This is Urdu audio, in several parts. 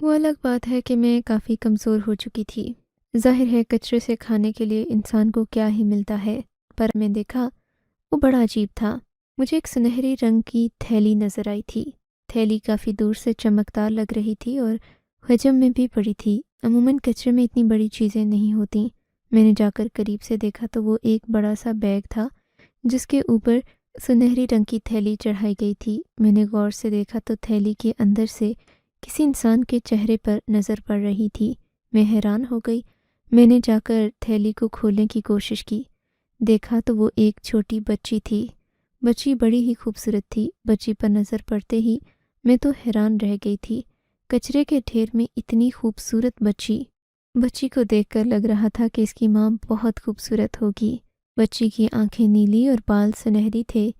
وہ الگ بات ہے کہ میں کافی کمزور ہو چکی تھی۔ ظاہر ہے کچرے سے کھانے کے لیے انسان کو کیا ہی ملتا ہے، پر میں دیکھا وہ بڑا عجیب تھا۔ مجھے ایک سنہری رنگ کی تھیلی نظر آئی تھی۔ تھیلی کافی دور سے چمکدار لگ رہی تھی اور حجم میں بھی بڑی تھی۔ عموماً کچرے میں اتنی بڑی چیزیں نہیں ہوتیں۔ میں نے جا کر قریب سے دیکھا تو وہ ایک بڑا سا بیگ تھا جس کے اوپر سنہری رنگ کی تھیلی چڑھائی گئی تھی۔ میں نے غور سے دیکھا تو تھیلی کے اندر سے کسی انسان کے چہرے پر نظر پڑ رہی تھی۔ میں حیران ہو گئی۔ میں نے جا کر تھیلی کو کھولنے کی کوشش کی۔ دیکھا تو وہ ایک چھوٹی بچی تھی۔ بچی بڑی ہی خوبصورت تھی۔ بچی پر نظر پڑتے ہی میں تو حیران رہ گئی تھی۔ کچرے کے ڈھیر میں اتنی خوبصورت بچی۔ بچی کو دیکھ کر لگ رہا تھا کہ اس کی ماں بہت خوبصورت ہوگی۔ بچی کی آنکھیں نیلی اور بال سنہری تھے۔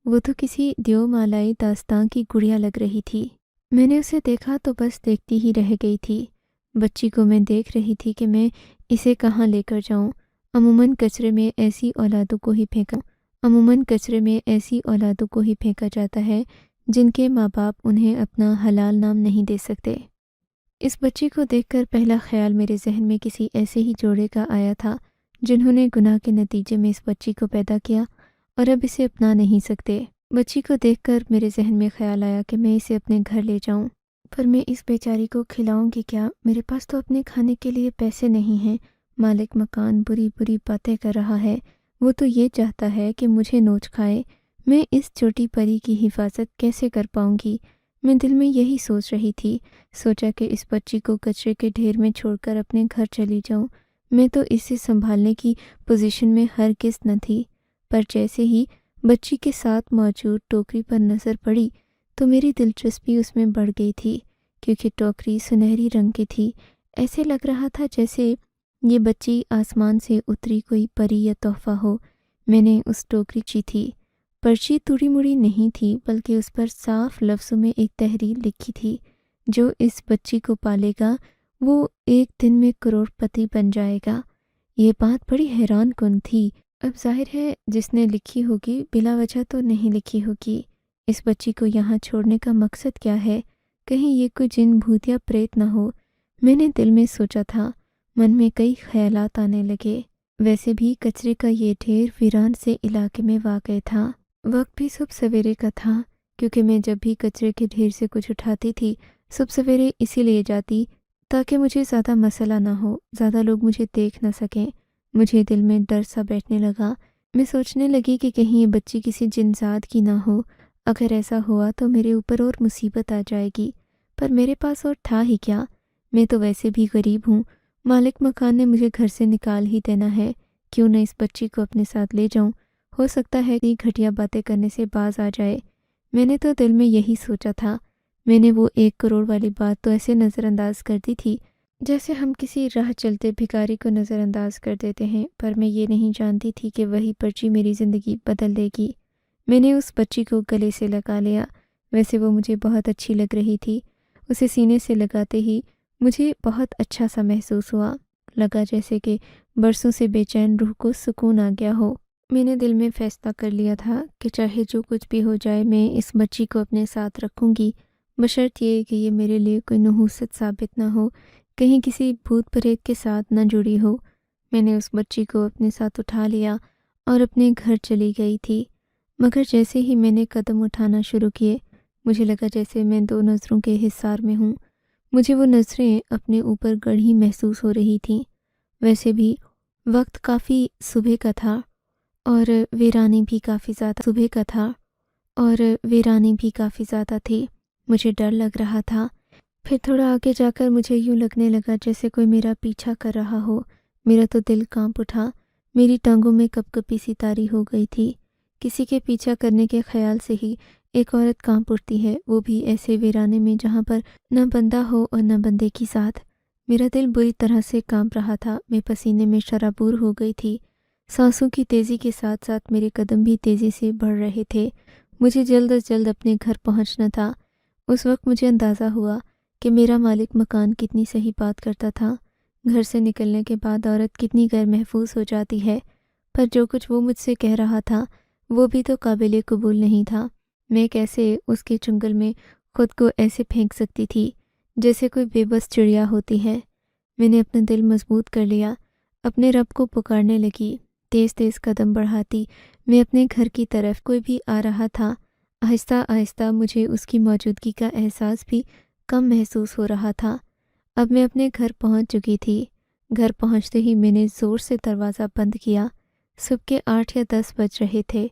وہ تو کسی دیو مالائی داستان کی گڑیا لگ رہی تھی۔ میں نے اسے دیکھا تو بس دیکھتی ہی رہ گئی تھی۔ بچی کو میں دیکھ رہی تھی کہ میں اسے کہاں لے کر جاؤں۔ عموماً کچرے میں ایسی اولادوں کو ہی پھینکا جاتا ہے جن کے ماں باپ انہیں اپنا حلال نام نہیں دے سکتے۔ اس بچی کو دیکھ کر پہلا خیال میرے ذہن میں کسی ایسے ہی جوڑے کا آیا تھا جنہوں نے گناہ کے نتیجے میں اس بچی کو پیدا کیا اور اب اسے اپنا نہیں سکتے۔ بچی کو دیکھ کر میرے ذہن میں خیال آیا کہ میں اسے اپنے گھر لے جاؤں، پر میں اس بیچاری کو کھلاؤں گی کیا؟ میرے پاس تو اپنے کھانے کے لیے پیسے نہیں ہیں۔ مالک مکان بری بری باتیں کر رہا ہے۔ وہ تو یہ چاہتا ہے کہ مجھے نوچ کھائے۔ میں اس چھوٹی پری کی حفاظت کیسے کر پاؤں گی؟ میں دل میں یہی سوچ رہی تھی۔ سوچا کہ اس بچی کو کچرے کے ڈھیر میں چھوڑ کر اپنے گھر چلی جاؤں۔ میں تو اسے سنبھالنے کی پوزیشن میں ہرگز نہ تھی، پر جیسے ہی بچی کے ساتھ موجود ٹوکری پر نظر پڑی تو میری دلچسپی اس میں بڑھ گئی تھی، کیونکہ ٹوکری سنہری رنگ کی تھی۔ ایسے لگ رہا تھا جیسے یہ بچی آسمان سے اتری کوئی پری یا تحفہ ہو۔ میں نے اس ٹوکری چی تھی۔ پرچی توڑی مڑی نہیں تھی، بلکہ اس پر صاف لفظوں میں ایک تحریر لکھی تھی: جو اس بچی کو پالے گا وہ ایک دن میں کروڑ پتی بن جائے گا۔ یہ بات بڑی حیران کن تھی۔ اب ظاہر ہے جس نے لکھی ہوگی بلا وجہ تو نہیں لکھی ہوگی۔ اس بچی کو یہاں چھوڑنے کا مقصد کیا ہے؟ کہیں یہ کوئی جن بھوت یا پریت نہ ہو؟ میں نے دل میں سوچا تھا۔ من میں کئی خیالات آنے لگے۔ ویسے بھی کچرے کا یہ ڈھیر ویران سے علاقے میں واقع تھا۔ وقت بھی صبح سویرے کا تھا، کیونکہ میں جب بھی کچرے کے ڈھیر سے کچھ اٹھاتی تھی صبح سویرے اسی لیے جاتی تاکہ مجھے زیادہ مسئلہ نہ ہو، زیادہ لوگ مجھے دیکھ نہ سکیں۔ مجھے دل میں ڈر سا بیٹھنے لگا۔ میں سوچنے لگی کہ کہیں یہ بچی کسی جنزاد کی نہ ہو۔ اگر ایسا ہوا تو میرے اوپر اور مصیبت آ جائے گی، پر میرے پاس اور تھا ہی کیا؟ میں تو ویسے بھی غریب ہوں۔ مالک مکان نے مجھے گھر سے نکال ہی دینا ہے، کیوں نہ اس بچی کو اپنے ساتھ لے جاؤں؟ ہو سکتا ہے کہ گھٹیا باتیں کرنے سے باز آ جائے۔ میں نے تو دل میں یہی سوچا تھا۔ میں نے وہ 1 کروڑ والی بات تو ایسے نظر انداز کر دی تھی جیسے ہم کسی راہ چلتے بھکاری کو نظر انداز کر دیتے ہیں، پر میں یہ نہیں جانتی تھی کہ وہی پرچی میری زندگی بدل دے گی۔ میں نے اس بچی کو گلے سے لگا لیا۔ ویسے وہ مجھے بہت اچھی لگ رہی تھی۔ اسے سینے سے لگاتے ہی مجھے بہت اچھا سا محسوس ہوا۔ لگا جیسے کہ برسوں سے بے چین روح کو سکون آ گیا ہو۔ میں نے دل میں فیصلہ کر لیا تھا کہ چاہے جو کچھ بھی ہو جائے میں اس بچی کو اپنے ساتھ رکھوں گی، بشرط یہ کہ یہ میرے لیے کوئی نحوست ثابت نہ ہو، کہیں کسی بھوت پریت کے ساتھ نہ جڑی ہو۔ میں نے اس بچی کو اپنے ساتھ اٹھا لیا اور اپنے گھر چلی گئی تھی، مگر جیسے ہی میں نے قدم اٹھانا شروع کیے مجھے لگا جیسے میں 2 نظروں کے حصار میں ہوں۔ مجھے وہ نظریں اپنے اوپر گڑھی محسوس ہو رہی تھیں۔ ویسے بھی وقت کافی صبح کا تھا اور ویرانی بھی کافی زیادہ تھی۔ مجھے ڈر لگ رہا تھا۔ پھر تھوڑا آگے جا کر مجھے یوں لگنے لگا جیسے کوئی میرا پیچھا کر رہا ہو۔ میرا تو دل کانپ اٹھا۔ میری ٹانگوں میں کپ کپی سی طاری ہو گئی تھی۔ کسی کے پیچھا کرنے کے خیال سے ہی ایک عورت کانپ اٹھتی ہے، وہ بھی ایسے ویرانے میں جہاں پر نہ بندہ ہو اور نہ بندے کی ذات۔ میرا دل بری طرح سے کانپ رہا تھا۔ میں پسینے میں شرابور ہو گئی تھی۔ سانسوں کی تیزی کے ساتھ ساتھ میرے قدم بھی تیزی سے بڑھ رہے تھے۔ مجھے جلد از جلد اپنے گھر پہنچنا تھا۔ اس وقت مجھے اندازہ ہوا کہ میرا مالک مکان کتنی صحیح بات کرتا تھا۔ گھر سے نکلنے کے بعد عورت کتنی غیر محفوظ ہو جاتی ہے، پر جو کچھ وہ مجھ سے کہہ رہا تھا وہ بھی تو قابل قبول نہیں تھا۔ میں کیسے اس کے چنگل میں خود کو ایسے پھینک سکتی تھی جیسے کوئی بے بس چڑیا ہوتی ہے۔ میں نے اپنا دل مضبوط کر لیا، اپنے رب کو پکارنے لگی، تیز تیز قدم بڑھاتی میں اپنے گھر کی طرف۔ کوئی بھی آ رہا تھا۔ آہستہ آہستہ مجھے اس کی موجودگی کا احساس بھی کم محسوس ہو رہا تھا۔ اب میں اپنے گھر پہنچ چکی تھی۔ گھر پہنچتے ہی میں نے زور سے دروازہ بند کیا۔ صبح کے 8 یا 10 بج رہے تھے۔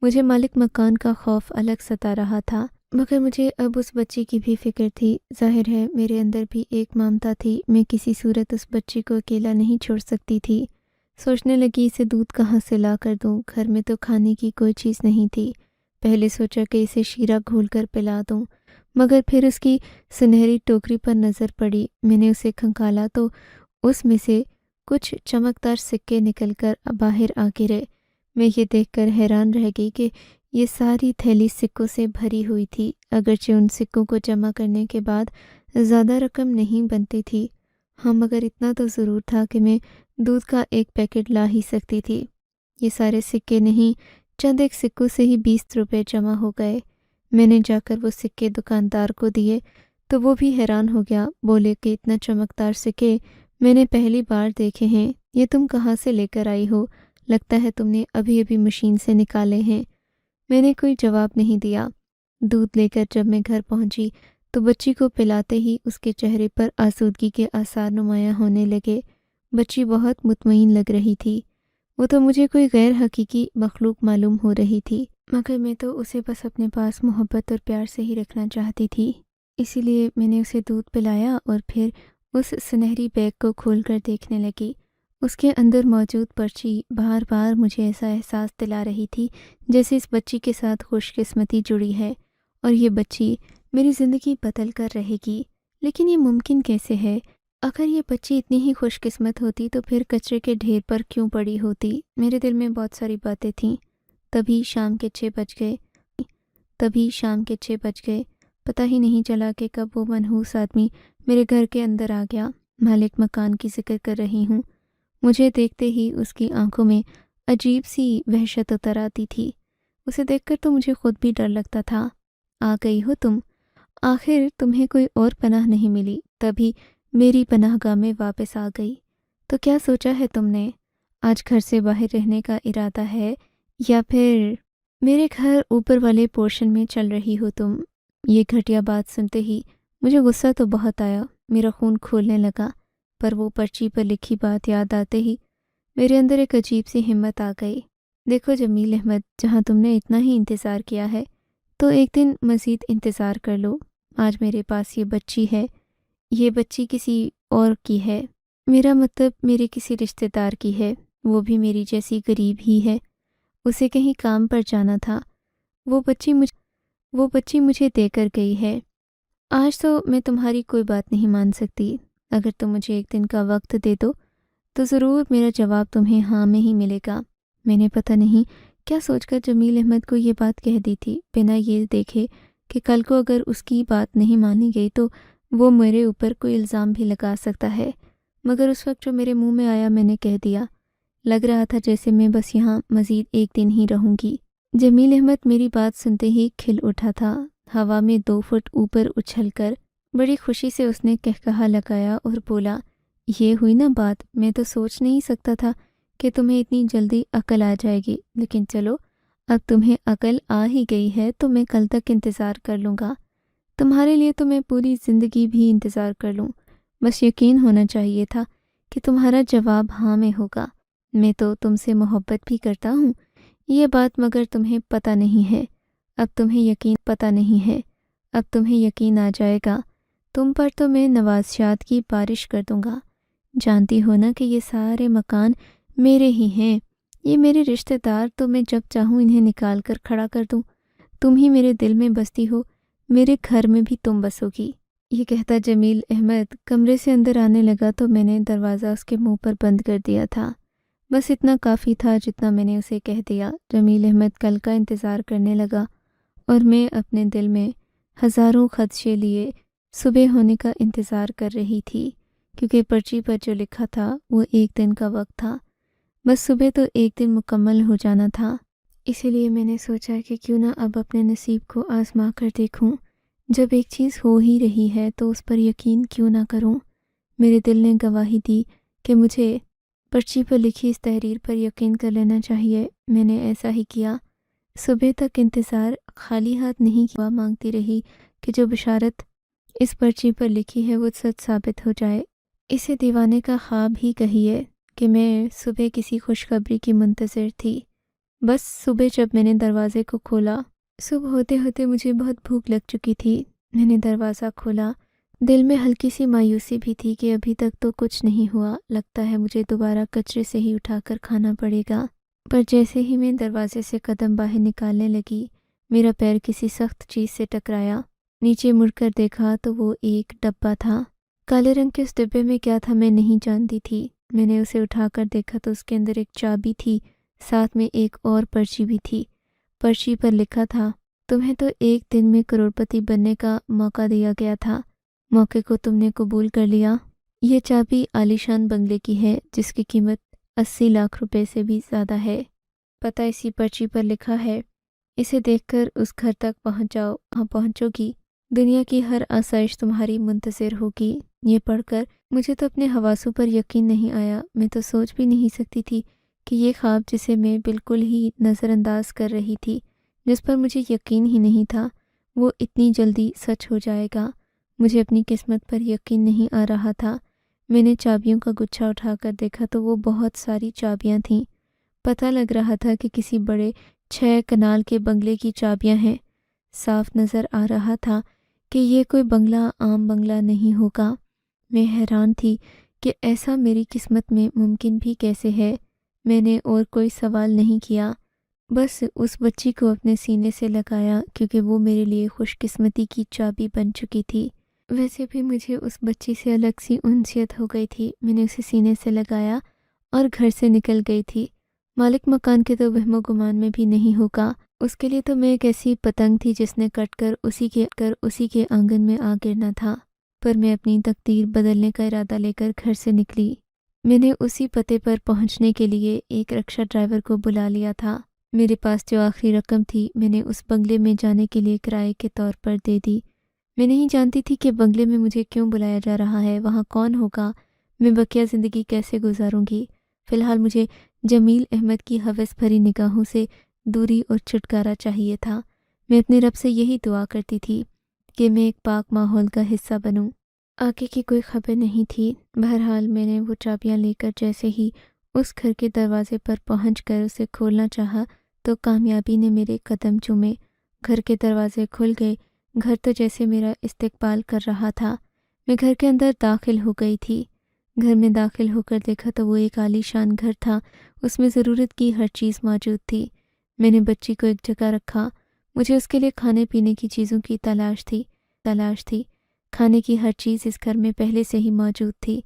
مجھے مالک مکان کا خوف الگ ستا رہا تھا، مگر مجھے اب اس بچی کی بھی فکر تھی۔ ظاہر ہے میرے اندر بھی ایک ممتا تھی، میں کسی صورت اس بچی کو اکیلا نہیں چھوڑ سکتی تھی۔ سوچنے لگی اسے دودھ کہاں سے لا کر دوں، گھر میں تو کھانے کی کوئی چیز نہیں تھی۔ پہلے سوچا کہ اسے شیرہ گھول کر پلا دوں، مگر پھر اس کی سنہری ٹوکری پر نظر پڑی۔ میں نے اسے کھنکالا تو اس میں سے کچھ چمکدار سکے نکل کر باہر آ گرے۔ میں یہ دیکھ کر حیران رہ گئی کہ یہ ساری تھیلی سکوں سے بھری ہوئی تھی، اگرچہ ان سکوں کو جمع کرنے کے بعد زیادہ رقم نہیں بنتی تھی، ہاں مگر اتنا تو ضرور تھا کہ میں دودھ کا ایک پیکٹ لا ہی سکتی تھی۔ یہ سارے سکے نہیں، چند ایک سکوں سے ہی 20 روپے جمع ہو گئے۔ میں نے جا کر وہ سکے دکاندار کو دیے تو وہ بھی حیران ہو گیا، بولے کہ اتنا چمکدار سکے میں نے پہلی بار دیکھے ہیں، یہ تم کہاں سے لے کر آئی ہو؟ لگتا ہے تم نے ابھی ابھی مشین سے نکالے ہیں۔ میں نے کوئی جواب نہیں دیا۔ دودھ لے کر جب میں گھر پہنچی تو بچی کو پلاتے ہی اس کے چہرے پر آسودگی کے آثار نمایاں ہونے لگے۔ بچی بہت مطمئن لگ رہی تھی۔ وہ تو مجھے کوئی غیر حقیقی مخلوق معلوم ہو رہی تھی، مگر میں تو اسے بس اپنے پاس محبت اور پیار سے ہی رکھنا چاہتی تھی۔ اسی لیے میں نے اسے دودھ پلایا اور پھر اس سنہری بیگ کو کھول کر دیکھنے لگی۔ اس کے اندر موجود پرچی بار بار مجھے ایسا احساس دلا رہی تھی جیسے اس بچی کے ساتھ خوش قسمتی جڑی ہے اور یہ بچی میری زندگی بدل کر رہے گی۔ لیکن یہ ممکن کیسے ہے؟ اگر یہ بچی اتنی ہی خوش قسمت ہوتی تو پھر کچرے کے ڈھیر پر کیوں پڑی ہوتی؟ میرے دل میں بہت ساری باتیں تھیں۔ تبھی شام کے 6 بج گئے۔ پتہ ہی نہیں چلا کہ کب وہ منحوس آدمی میرے گھر کے اندر آ گیا۔ مالک مکان کی ذکر کر رہی ہوں۔ مجھے دیکھتے ہی اس کی آنکھوں میں عجیب سی وحشت اتر آتی تھی۔ اسے دیکھ کر تو مجھے خود بھی ڈر لگتا تھا۔ آ گئی ہو تم؟ آخر تمہیں کوئی اور پناہ نہیں ملی، تبھی میری پناہ گاہ میں واپس آ گئی۔ تو کیا سوچا ہے تم نے؟ آج گھر سے باہر رہنے کا ارادہ ہے یا پھر میرے گھر اوپر والے پورشن میں چل رہی ہو تم؟ یہ گھٹیا بات سنتے ہی مجھے غصہ تو بہت آیا، میرا خون کھولنے لگا، پر وہ پرچی پر لکھی بات یاد آتے ہی میرے اندر ایک عجیب سی ہمت آ گئی۔ دیکھو جمیل احمد، جہاں تم نے اتنا ہی انتظار کیا ہے تو ایک دن مزید انتظار کر لو۔ آج میرے پاس یہ بچی ہے، یہ بچی کسی اور کی ہے، میرا مطلب میرے کسی رشتہ دار کی ہے، وہ بھی میری جیسی غریب ہی ہے، اسے کہیں کام پر جانا تھا، وہ بچی مجھے دے کر گئی ہے۔ آج تو میں تمہاری کوئی بات نہیں مان سکتی، اگر تم مجھے ایک دن کا وقت دے دو تو ضرور میرا جواب تمہیں ہاں میں ہی ملے گا۔ میں نے پتہ نہیں کیا سوچ کر جمیل احمد کو یہ بات کہہ دی تھی، بنا یہ دیکھے کہ کل کو اگر اس کی بات نہیں مانی گئی تو وہ میرے اوپر کوئی الزام بھی لگا سکتا ہے، مگر اس وقت جو میرے منہ میں آیا میں نے کہہ دیا۔ لگ رہا تھا جیسے میں بس یہاں مزید ایک دن ہی رہوں گی۔ جمیل احمد میری بات سنتے ہی کھل اٹھا تھا، ہوا میں 2 فٹ اوپر اچھل کر بڑی خوشی سے اس نے کہکہا لگایا اور بولا، یہ ہوئی نا بات، میں تو سوچ نہیں سکتا تھا کہ تمہیں اتنی جلدی عقل آ جائے گی، لیکن چلو اب تمہیں عقل آ ہی گئی ہے تو میں کل تک انتظار کر لوں گا، تمہارے لیے تو میں پوری زندگی بھی انتظار کر لوں، بس یقین ہونا چاہیے تھا کہ تمہارا جواب ہاں میں ہوگا۔ میں تو تم سے محبت بھی کرتا ہوں، یہ بات مگر تمہیں پتہ نہیں ہے، اب تمہیں یقین آ جائے گا، تم پر تو میں نوازشات کی بارش کر دوں گا۔ جانتی ہو نا کہ یہ سارے مکان میرے ہی ہیں، یہ میرے رشتہ دار تو میں جب چاہوں انہیں نکال کر کھڑا کر دوں، تم ہی میرے دل میں بستی ہو، میرے گھر میں بھی تم بسو گی۔ یہ کہتا جمیل احمد کمرے سے اندر آنے لگا تو میں نے دروازہ اس کے منہ پر بند کر دیا تھا۔ بس اتنا کافی تھا جتنا میں نے اسے کہہ دیا۔ جمیل احمد کل کا انتظار کرنے لگا اور میں اپنے دل میں ہزاروں خدشے لیے صبح ہونے کا انتظار کر رہی تھی، کیونکہ پرچی پر جو لکھا تھا وہ ایک دن کا وقت تھا، بس صبح تو ایک دن مکمل ہو جانا تھا۔ اسی لیے میں نے سوچا کہ کیوں نہ اب اپنے نصیب کو آزما کر دیکھوں۔ جب ایک چیز ہو ہی رہی ہے تو اس پر یقین کیوں نہ کروں؟ میرے دل نے گواہی دی کہ مجھے پرچی پر لکھی اس تحریر پر یقین کر لینا چاہیے۔ میں نے ایسا ہی کیا۔ صبح تک انتظار، خالی ہاتھ نہیں ہوا مانگتی رہی کہ جو بشارت اس پرچی پر لکھی ہے وہ سچ ثابت ہو جائے۔ اسے دیوانے کا خواب ہی کہیے کہ میں صبح کسی خوشخبری کی منتظر تھی۔ بس صبح جب میں نے دروازے کو کھولا، صبح ہوتے ہوتے مجھے بہت بھوک لگ چکی تھی۔ میں نے دروازہ کھولا، دل میں ہلکی سی مایوسی بھی تھی کہ ابھی تک تو کچھ نہیں ہوا، لگتا ہے مجھے دوبارہ کچرے سے ہی اٹھا کر کھانا پڑے گا۔ پر جیسے ہی میں دروازے سے قدم باہر نکالنے لگی، میرا پیر کسی سخت چیز سے ٹکرایا۔ نیچے مڑ کر دیکھا تو وہ ایک ڈبہ تھا۔ کالے رنگ کے اس ڈبے میں کیا تھا میں نہیں جانتی تھی۔ میں نے اسے اٹھا کر دیکھا تو اس کے اندر ایک چابی تھی، ساتھ میں ایک اور پرچی بھی تھی۔ پرچی پر لکھا تھا، تمہیں تو ایک دن میں کروڑپتی بننے کا موقع دیا گیا تھا، موقع کو تم نے قبول کر لیا۔ یہ چابی عالیشان بنگلے کی ہے جس کی قیمت 80 لاکھ روپے سے بھی زیادہ ہے۔ پتہ اسی پرچی پر لکھا ہے۔ اسے دیکھ کر اس گھر تک پہنچ جاؤ، وہاں پہنچو گی، دنیا کی ہر آسائش تمہاری منتظر ہوگی۔ یہ پڑھ کر مجھے تو اپنے حواسوں پر یقین نہیں آیا۔ میں تو سوچ بھی نہیں سکتی تھی کہ یہ خواب جسے میں بالکل ہی نظر انداز کر رہی تھی، جس پر مجھے یقین ہی نہیں تھا، وہ اتنی جلدی سچ ہو جائے گا۔ مجھے اپنی قسمت پر یقین نہیں آ رہا تھا۔ میں نے چابیوں کا گچھا اٹھا کر دیکھا تو وہ بہت ساری چابیاں تھیں۔ پتہ لگ رہا تھا کہ کسی بڑے 6 کنال کے بنگلے کی چابیاں ہیں۔ صاف نظر آ رہا تھا کہ یہ کوئی بنگلہ عام بنگلہ نہیں ہوگا۔ میں حیران تھی کہ ایسا میری قسمت میں ممکن بھی کیسے ہے۔ میں نے اور کوئی سوال نہیں کیا، بس اس بچی کو اپنے سینے سے لگایا کیونکہ وہ میرے لیے خوش قسمتی کی چابی بن چکی تھی۔ ویسے بھی مجھے اس بچی سے الگ سی انسیت ہو گئی تھی۔ میں نے اسے سینے سے لگایا اور گھر سے نکل گئی تھی۔ مالک مکان کے تو وہم و گمان میں بھی نہیں ہوگا۔ اس کے لیے تو میں ایک ایسی پتنگ تھی جس نے کٹ کر اسی کے آنگن میں آ گرنا تھا۔ پر میں اپنی تقدیر بدلنے کا ارادہ لے کر گھر سے نکلی۔ میں نے اسی پتے پر پہنچنے کے لیے ایک رکشہ ڈرائیور کو بلا لیا تھا۔ میرے پاس جو آخری رقم تھی میں نے اس بنگلے میں جانے کے لیے کرائے کے طور پر دے دی۔ میں نہیں جانتی تھی کہ بنگلے میں مجھے کیوں بلایا جا رہا ہے، وہاں کون ہوگا، میں بقیہ زندگی کیسے گزاروں گی۔ فی الحال مجھے جمیل احمد کی ہوس بھری نگاہوں سے دوری اور چھٹکارا چاہیے تھا۔ میں اپنے رب سے یہی دعا کرتی تھی کہ میں ایک پاک ماحول کا حصہ بنوں۔ آگے کی کوئی خبر نہیں تھی۔ بہرحال میں نے وہ چابیاں لے کر جیسے ہی اس گھر کے دروازے پر پہنچ کر اسے کھولنا چاہا تو کامیابی نے میرے قدم چومے۔ گھر کے دروازے کھل گئے۔ گھر تو جیسے میرا استقبال کر رہا تھا۔ میں گھر کے اندر داخل ہو گئی تھی۔ گھر میں داخل ہو کر دیکھا تو وہ ایک عالی شان گھر تھا۔ اس میں ضرورت کی ہر چیز موجود تھی۔ میں نے بچی کو ایک جگہ رکھا۔ مجھے اس کے لیے کھانے پینے کی چیزوں کی تلاش تھی۔ کھانے کی ہر چیز اس گھر میں پہلے سے ہی موجود تھی۔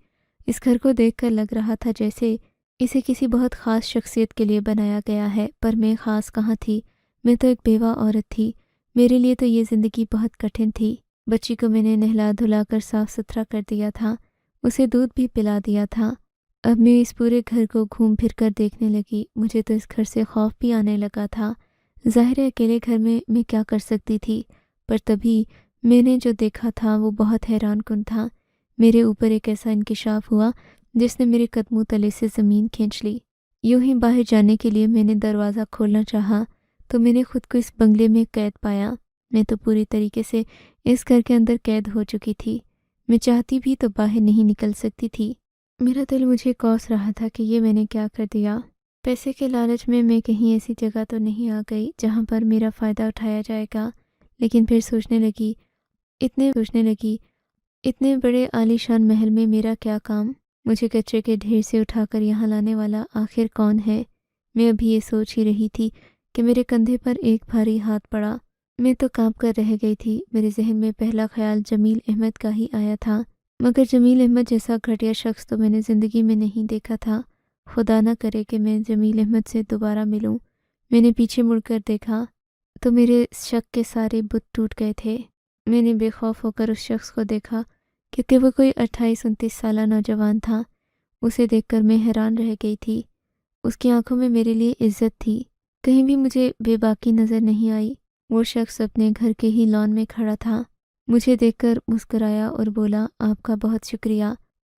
اس گھر کو دیکھ کر لگ رہا تھا جیسے اسے کسی بہت خاص شخصیت کے لیے بنایا گیا ہے، پر میں خاص کہاں تھی؟ میں تو ایک بیوہ عورت تھی۔ میرے لیے تو یہ زندگی بہت کٹھن تھی۔ بچی کو میں نے نہلا دھلا کر صاف ستھرا کر دیا تھا، اسے دودھ بھی پلا دیا تھا۔ اب میں اس پورے گھر کو گھوم پھر کر دیکھنے لگی۔ مجھے تو اس گھر سے خوف بھی آنے لگا تھا۔ ظاہر ہے اکیلے گھر میں کیا کر سکتی تھی، پر تبھی میں نے جو دیکھا تھا وہ بہت حیران کن تھا۔ میرے اوپر ایک ایسا انکشاف ہوا جس نے میرے قدموں تلے سے زمین کھینچ لی۔ یوں ہی باہر جانے کے لیے میں نے دروازہ کھولنا چاہا تو میں نے خود کو اس بنگلے میں قید پایا۔ میں تو پوری طریقے سے اس گھر کے اندر قید ہو چکی تھی۔ میں چاہتی بھی تو باہر نہیں نکل سکتی تھی۔ میرا دل مجھے کوس رہا تھا کہ یہ میں نے کیا کر دیا۔ پیسے کے لالچ میں کہیں ایسی جگہ تو نہیں آ گئی جہاں پر میرا فائدہ اٹھایا جائے گا، لیکن پھر سوچنے لگی اتنے بڑے عالی شان محل میں میرا کیا کام؟ مجھے کچرے کے ڈھیر سے اٹھا کر یہاں لانے والا آخر کون ہے؟ میں ابھی یہ سوچ ہی رہی تھی کہ میرے کندھے پر ایک بھاری ہاتھ پڑا۔ میں تو کانپ کر رہ گئی تھی۔ میرے ذہن میں پہلا خیال جمیل احمد کا ہی آیا تھا، مگر جمیل احمد جیسا گھٹیا شخص تو میں نے زندگی میں نہیں دیکھا تھا۔ خدا نہ کرے کہ میں جمیل احمد سے دوبارہ ملوں۔ میں نے پیچھے مڑ کر دیکھا تو میرے شک کے سارے بت ٹوٹ گئے تھے۔ میں نے بے خوف ہو کر اس شخص کو دیکھا کیونکہ وہ کوئی 28-29 سالہ نوجوان تھا۔ اسے دیکھ کر میں حیران رہ گئی تھی۔ اس کی آنکھوں میں میرے لیے عزت تھی، کہیں بھی مجھے بے باکی نظر نہیں آئی۔ وہ شخص اپنے گھر کے ہی لان میں کھڑا تھا۔ مجھے دیکھ کر مسکرایا اور بولا، آپ کا بہت شکریہ،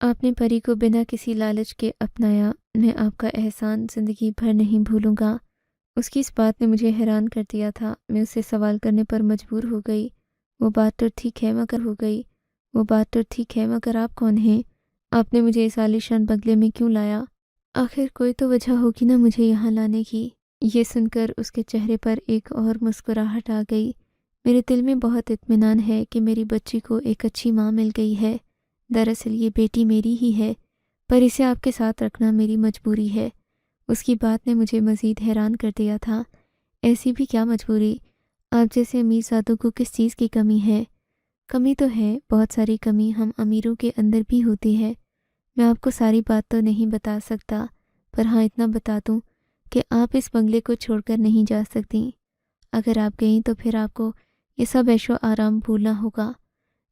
آپ نے پری کو بنا کسی لالچ کے اپنایا، میں آپ کا احسان زندگی بھر نہیں بھولوں گا۔ اس کی اس بات نے مجھے حیران کر دیا تھا۔ میں اسے سوال کرنے پر مجبور ہو گئی، وہ بات تو ٹھیک ہے مگر آپ کون ہیں؟ آپ نے مجھے اس عالیشان بنگلے میں کیوں لایا؟ آخر کوئی تو وجہ ہوگی نا مجھے یہاں لانے کی۔ یہ سن کر اس کے چہرے پر ایک اور مسکراہٹ آ گئی۔ میرے دل میں بہت اطمینان ہے کہ میری بچی کو ایک اچھی ماں مل گئی ہے۔ دراصل یہ بیٹی میری ہی ہے، پر اسے آپ کے ساتھ رکھنا میری مجبوری ہے۔ اس کی بات نے مجھے مزید حیران کر دیا تھا۔ ایسی بھی کیا مجبوری؟ آپ جیسے امیر زادوں کو کس چیز کی کمی ہے؟ کمی تو ہے، بہت ساری کمی ہم امیروں کے اندر بھی ہوتی ہے۔ میں آپ کو ساری بات تو نہیں بتا سکتا، پر ہاں اتنا بتا دوں کہ آپ اس بنگلے کو چھوڑ کر نہیں جا سکتی۔ اگر آپ گئیں تو پھر آپ کو یہ سب عیش و آرام بھولنا ہوگا۔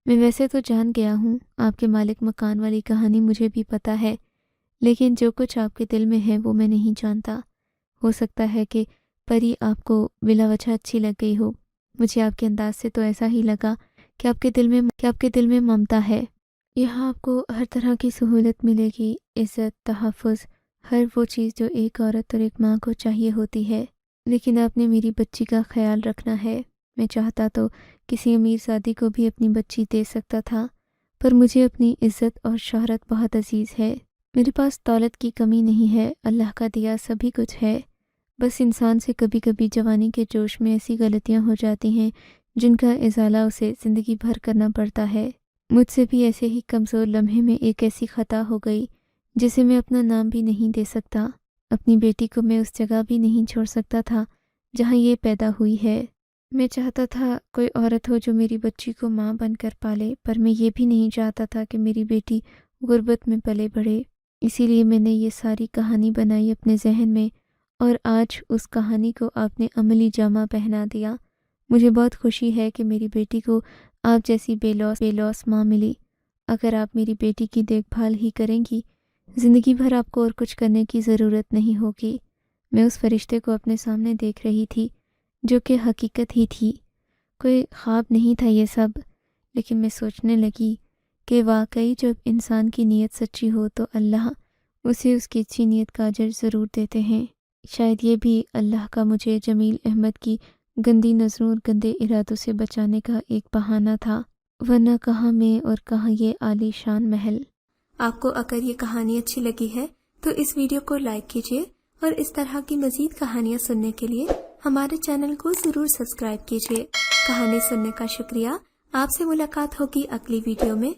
میں ویسے تو جان گیا ہوں، آپ کے مالک مکان والی کہانی مجھے بھی پتہ ہے، لیکن جو کچھ آپ کے دل میں ہے وہ میں نہیں جانتا۔ ہو سکتا ہے کہ پری آپ کو بلا وجہ اچھی لگ گئی ہو۔ مجھے آپ کے انداز سے تو ایسا ہی لگا کہ آپ کے دل میں ممتا ہے۔ یہاں آپ کو ہر طرح کی سہولت ملے گی، عزت، تحفظ، ہر وہ چیز جو ایک عورت اور ایک ماں کو چاہیے ہوتی ہے۔ لیکن آپ نے میری بچی کا خیال رکھنا ہے۔ میں چاہتا تو کسی امیر زادی کو بھی اپنی بچی دے سکتا تھا، پر مجھے اپنی عزت اور شہرت بہت عزیز ہے۔ میرے پاس دولت کی کمی نہیں ہے، اللہ کا دیا سبھی کچھ ہے۔ بس انسان سے کبھی کبھی جوانی کے جوش میں ایسی غلطیاں ہو جاتی ہیں جن کا ازالہ اسے زندگی بھر کرنا پڑتا ہے۔ مجھ سے بھی ایسے ہی کمزور لمحے میں ایک ایسی خطا ہو گئی جسے میں اپنا نام بھی نہیں دے سکتا۔ اپنی بیٹی کو میں اس جگہ بھی نہیں چھوڑ سکتا تھا جہاں یہ پیدا ہوئی ہے۔ میں چاہتا تھا کوئی عورت ہو جو میری بچی کو ماں بن کر پالے، پر میں یہ بھی نہیں چاہتا تھا کہ میری بیٹی غربت میں پلے بڑھے۔ اسی لیے میں نے یہ ساری کہانی بنائی اپنے ذہن میں، اور آج اس کہانی کو آپ نے عملی جامہ پہنا دیا۔ مجھے بہت خوشی ہے کہ میری بیٹی کو آپ جیسی بے لوس ماں ملی۔ اگر آپ میری بیٹی کی دیکھ بھال ہی کریں گی، زندگی بھر آپ کو اور کچھ کرنے کی ضرورت نہیں ہوگی۔ میں اس فرشتے کو اپنے سامنے دیکھ رہی تھی جو کہ حقیقت ہی تھی، کوئی خواب نہیں تھا یہ سب۔ لیکن میں سوچنے لگی کہ واقعی جب انسان کی نیت سچی ہو تو اللہ اسے اس کی اچھی نیت کا اجر ضرور دیتے ہیں۔ شاید یہ بھی اللہ کا مجھے جمیل احمد کی گندی نظروں اور گندے ارادوں سے بچانے کا ایک بہانہ تھا، ورنہ کہاں میں اور کہاں یہ عالی شان محل۔ آپ کو اگر یہ کہانی اچھی لگی ہے تو اس ویڈیو کو لائک کیجیے، اور اس طرح کی مزید کہانیاں سننے کے لیے ہمارے چینل کو ضرور سبسکرائب کیجیے۔ کہانی سننے کا شکریہ۔ آپ سے ملاقات ہوگی اگلی ویڈیو میں۔